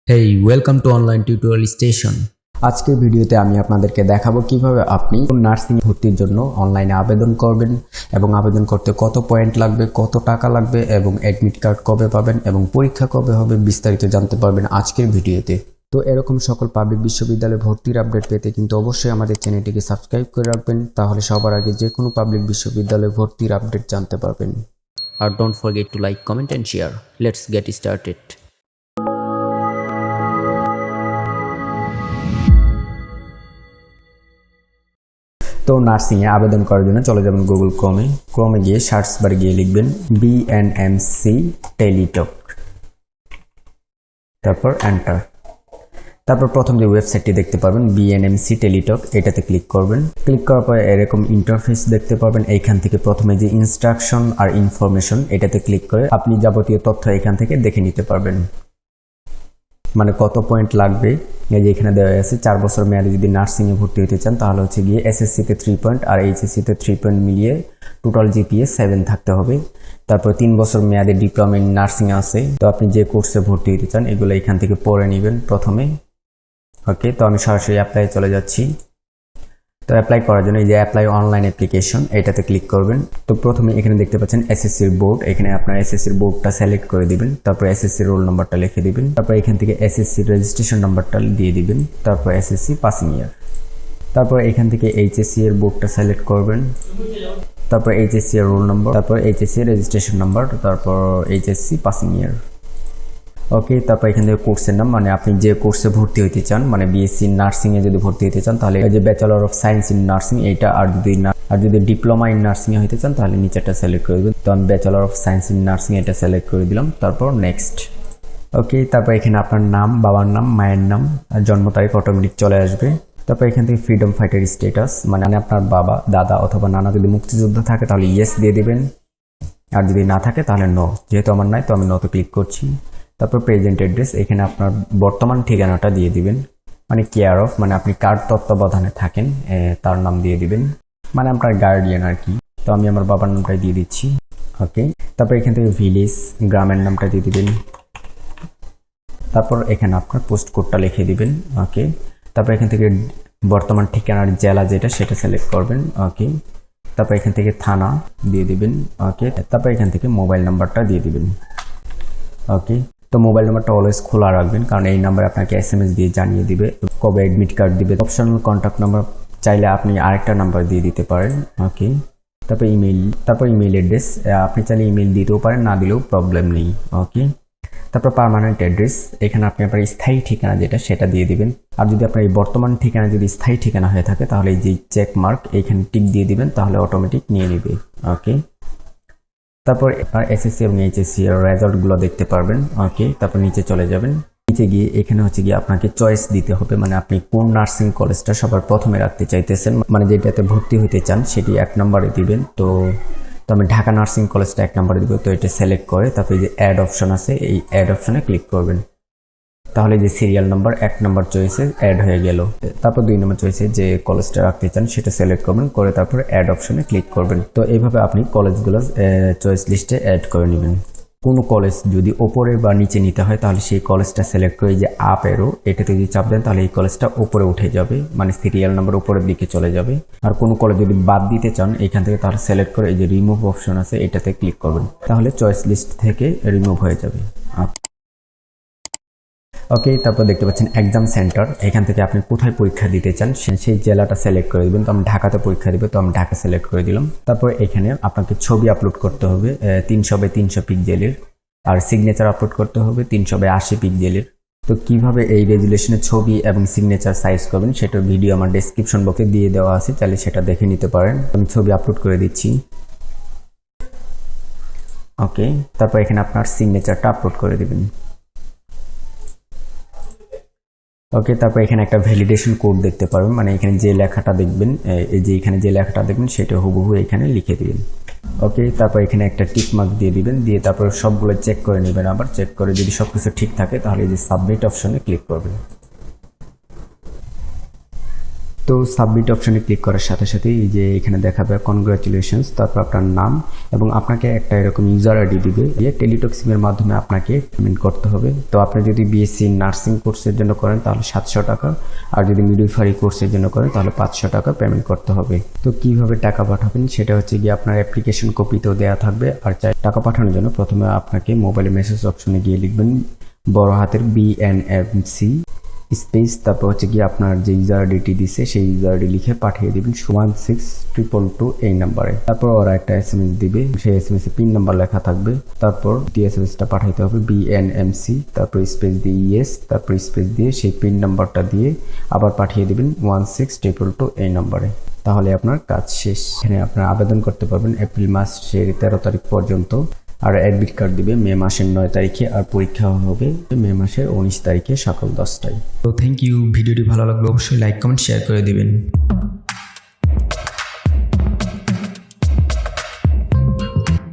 Hey, welcome to online tutorial station. আজকের ভিডিওতে আমি আপনাদেরকে দেখাবো কিভাবে আপনি নার্সিং ভর্তির জন্য অনলাইনে আবেদন করবেন এবং আবেদন করতে কত পয়েন্ট লাগবে, কত টাকা লাগবে এবং অ্যাডমিট কার্ড কবে পাবেন এবং পরীক্ষা কবে হবে বিস্তারিত জানতে পারবেন আজকের ভিডিওতে। তো এরকম সকল পাবলিক বিশ্ববিদ্যালয়ে ভর্তির আপডেট পেতে কিন্তু অবশ্যই আমাদের চ্যানেলটিকে সাবস্ক্রাইব করে রাখবেন, তাহলে সবার আগে যে কোনো পাবলিক বিশ্ববিদ্যালয়ে ভর্তির আপডেট জানতে পারবেন। Or don't forget to like, comment and share. Let's get started. তো নার্সিংয়ে আবেদন করার জন্য চলে যাবেন গুগল ক্রোমে গিয়ে সার্চ বারে গিয়ে লিখবেন বিএনএমসি টেলিটক, তারপর এন্টার। তারপর প্রথম যে ওয়েবসাইটটি দেখতে পারবেন বিএনএমসি টেলিটক, এটাতে ক্লিক করবেন। ক্লিক করার পর এরকম ইন্টারফেস দেখতে পারবেন। এইখান থেকে প্রথমে যে ইনস্ট্রাকশন আর ইনফরমেশন, এটাতে ক্লিক করে আপনি যাবতীয় তথ্য এখান থেকে দেখে নিতে পারবেন, মানে কত পয়েন্ট লাগবে। এই যে এখানে দেওয়া আছে 4 বছর মেয়াদে যদি নার্সিংয়ে ভর্তি হতে চান তাহলে হচ্ছে গিয়ে এসএসসিতে 3 পয়েন্ট আর এইচএসসিতে 3 পয়েন্ট মিলিয়ে টোটাল জিপিএ 7 থাকতে হবে। তারপর 3 বছর মেয়াদে ডিপ্লোমা ইন নার্সিং আছে। তো আপনি যে কোর্সে ভর্তি হতে চান এগুলো এখান থেকে পড়ে নেবেন প্রথমে। ওকে, তো আমি সরাসরি অ্যাপ্লাই চলে যাচ্ছি। তো অ্যাপ্লাই করার জন্য এই যে অ্যাপ্লাই অনলাইন অ্যাপ্লিকেশন, এটাতে ক্লিক করবেন। তো প্রথমে এখানে দেখতে পাচ্ছেন এসএসসির বোর্ড, এখানে আপনার এসএসসির বোর্ডটা সিলেক্ট করে দিবেন। তারপর এসএসসি রোল নাম্বারটা লিখে দিবেন। তারপর এখান থেকে এসএসসি রেজিস্ট্রেশন নাম্বারটা দিয়ে দিবেন। তারপর এসএসসি পাসিং ইয়ার। তারপর এখান থেকে এইচএসসি এর বোর্ডটা সিলেক্ট করবেন। তারপর এইচএসসি এর রোল নাম্বার, তারপর এইচএসসি রেজিস্ট্রেশন নাম্বার, তারপর এইচএসসি পাসিং ইয়ার। ওকে, তারপর এখান থেকে কোর্সের নাম, মানে আপনি যে কোর্সে ভর্তি হতে চান, মানে বিএসসি নার্সিংয়ে যদি ভর্তি হতে চান তাহলে এই যে bachelor of science in nursing এইটা, আর যদি ডিপ্লোমা ইন নার্সিংয়ে হতে চান তাহলে নিচেরটা সিলেক্ট করে দেবেন। তো আমি bachelor of science in nursing এটা সিলেক্ট করে দিলাম। তারপর নেক্সট। ওকে, তারপর এখানে আপনার নাম, বাবার নাম, মায়ের নাম আর জন্ম তারিখ অটোমেটিক চলে আসবে। তারপর এখান থেকে ফ্রিডম ফাইটার স্ট্যাটাস, মানে আপনার বাবা, দাদা অথবা নানা যদি মুক্তিযুদ্ধ থাকে তাহলে ইয়েস দিয়ে দিবেন, আর যদি না থাকে তাহলে নো। যেহেতু আমার নাই তো আমি নোতে ক্লিক করছি। তারপর প্রেজেন্ট অ্যাড্রেস, এখানে আপনার বর্তমান ঠিকানাটা দিয়ে দিবেন, মানে কেয়ার অফ, মানে আপনি কার তত্ত্বাবধানে থাকেন তার নাম দিয়ে দিবেন, মানে আপনার গার্ডিয়ান আর কি। তো আমি আমার বাবার নামটাই দিয়ে দিচ্ছি। ওকে, তারপর এখান থেকে ভিলেজ, গ্রামের নামটা দিয়ে দিবেন। তারপর এখানে আপনার পোস্ট কোডটা লিখে দিবেন। ওকে, তারপর এখান থেকে বর্তমান ঠিকানার জেলা যেটা সেটা সিলেক্ট করবেন। ওকে, তারপর এখান থেকে থানা দিয়ে দিবেন। ওকে, তারপর এখান থেকে মোবাইল নাম্বারটা দিয়ে দিবেন। ওকে, তো মোবাইল নাম্বারটা অলওয়েজ খোলা রাখবেন, কারণ এই নাম্বারে আপনাকে এসএমএস দিয়ে জানিয়ে দিবে কবে অ্যাডমিট কার্ড দিবে। অপশনাল কন্ট্যাক্ট নাম্বার চাইলে আপনি আরেকটা নাম্বার দিয়ে দিতে পারেন। ওকে, তারপর ইমেল অ্যাড্রেস, আপনি চাইলে ইমেল দিতেও পারেন, না দিলেও প্রবলেম নেই। ওকে, তারপর পার্মানেন্ট অ্যাড্রেস, এখানে আপনি আপনার স্থায়ী ঠিকানা যেটা সেটা দিয়ে দিবেন। আর যদি আপনার এই বর্তমান ঠিকানা যদি স্থায়ী ঠিকানা হয়ে থাকে তাহলে এই যে চেক মার্ক এইখানে টিক দিয়ে দিবেন, তাহলে অটোমেটিক নিয়ে নেবে। ওকে, তারপর এসএসসি এবং এইচএসসি এর রেজাল্টগুলো দেখতে পারবেন। ওকে, তারপর নিচে চলে যাবেন। নিচে গিয়ে এখানে হচ্ছে গিয়ে আপনাকে চয়েস দিতে হবে, মানে আপনি কোন নার্সিং কলেজটা সবার প্রথমে রাখতে চাইতেছেন, মানে যেটাতে ভর্তি হতে চান সেটি 1 নম্বরে দিবেন। তো আমি ঢাকা নার্সিং কলেজটা 1 নম্বরে দিব। তো এটা সিলেক্ট করে তারপরে যে অ্যাড অপশন আছে এই অ্যাড অপশনে ক্লিক করবেন, তাহলে যে সিরিয়াল নাম্বার 1 নম্বর চয়েসে অ্যাড হয়ে গেল। তারপর 2 নম্বর চয়েসে যে কলেজটা রাখতে চান সেটা সিলেক্ট করবেন, করে তারপরে অ্যাড অপশনে ক্লিক করবেন। তো এইভাবে আপনি কলেজগুলো চয়েস লিস্টে অ্যাড করে নেবেন। কোনো কলেজ যদি ওপরে বা নিচে নিতে হয় তাহলে সেই কলেজটা সিলেক্ট করে যে আপ এরো এটাতে যদি চাপ দেন তাহলে এই কলেজটা উপরে উঠে যাবে, মানে সিরিয়াল নাম্বার উপরের দিকে চলে যাবে। আর কোনো কলেজ যদি বাদ দিতে চান এখান থেকে তাহলে সিলেক্ট করে এই যে রিমুভ অপশন আছে এটাতে ক্লিক করবেন, তাহলে চয়েস লিস্ট থেকে রিমুভ হয়ে যাবে। ওকে, তারপর দেখতে পাচ্ছেন এক্সাম সেন্টার, এখান থেকে আপনি কোথায় পরীক্ষা দিতে চান সেই জেলাটা সিলেক্ট করে দিবেন। তো আমি ঢাকাতে পরীক্ষা দিব, তো আমি ঢাকা সিলেক্ট করে দিলাম। তারপর এখানে আপনাকে ছবি আপলোড করতে হবে 300x300 পিক্সেলের, আর সিগনেচার আপলোড করতে হবে 380 পিক্সেলের। তো কিভাবে এই রেজুলেশনের ছবি এবং সিগনেচার সাইজ করবেন সেটার ভিডিও আমার ডেসক্রিপশন বক্সে দিয়ে দেওয়া আছে, চাইলে সেটা দেখে নিতে পারেন। আমি ছবি আপলোড করে দিচ্ছি। ওকে, তারপর এখানে আপনার সিগনেচারটা আপলোড করে দিবেন। ওকে, তারপর এখানে একটা ভ্যালিডেশন কোড দেখতে পারবেন, মানে এখানে যে লেখাটা দেখবেন, এই যে এখানে যে লেখাটা দেখবেন সেটা হুবহু এখানে লিখে দিবেন। ওকে, তারপর এখানে একটা টিক মার্ক দিয়ে দিবেন, দিয়ে তারপর সবগুলো চেক করে নেবেন। আবার চেক করে যদি সবকিছু ঠিক থাকে তাহলে এই যে সাবমিট অপশনে ক্লিক করবেন। তো সাবমিট অপশনে ক্লিক করার সাথে সাথে এই যে এখানে দেখাবে কনগ্রাচুলেশনস, তারপর আপনার নাম এবং আপনাকে একটা এরকম ইউজার আইডি দিবে, দিয়ে টেলিটক সিমের মাধ্যমে আপনাকে পেমেন্ট করতে হবে। তো আপনি যদি বিএসসি নার্সিং কোর্সের জন্য করেন তাহলে 700 টাকা, আর যদি মিডওয়াইফারি কোর্সের জন্য করেন তাহলে 500 টাকা পেমেন্ট করতে হবে। তো কিভাবে টাকা পাঠাবেন সেটা হচ্ছে গিয়ে আপনার অ্যাপ্লিকেশন কপিতেও দেওয়া থাকবে। আর টাকা পাঠানোর জন্য প্রথমে আপনাকে মোবাইলে মেসেজ অপশনে গিয়ে লিখবেন বড় হাতের BNMC স্পেস, তারপর হচ্ছে গিয়ে আপনার যে ইউজার আইডিটি দিছে সেই ইউজার আইডি লিখে পাঠিয়ে দিবেন 16222 এই নাম্বারে। তারপর ওরা একটা SMS দিবে, সেই SMS এ পিন নাম্বার লেখা থাকবে। তারপর SMSটা পাঠাইতে হবে BNMC, তারপর স্পেস দিয়ে ইয়েস, তারপর স্পেস দিয়ে সেই পিন নাম্বারটা দিয়ে আবার পাঠিয়ে দিবেন 16222 এই নাম্বারে। তাহলে আপনার কাজ শেষ। এখানে আপনারা আবেদন করতে পারবেন এপ্রিল মাসের 13 তারিখ পর্যন্ত। আর অ্যাডমিট কার্ড দিবে মে মাসের 9 তারিখে, আর পরীক্ষা হবে মে মাসের 19 তারিখে সকাল 10টায়। তো থ্যাংক ইউ। ভিডিওটি ভালো লাগলে অবশ্যই লাইক কমেন্ট শেয়ার করে দিবেন।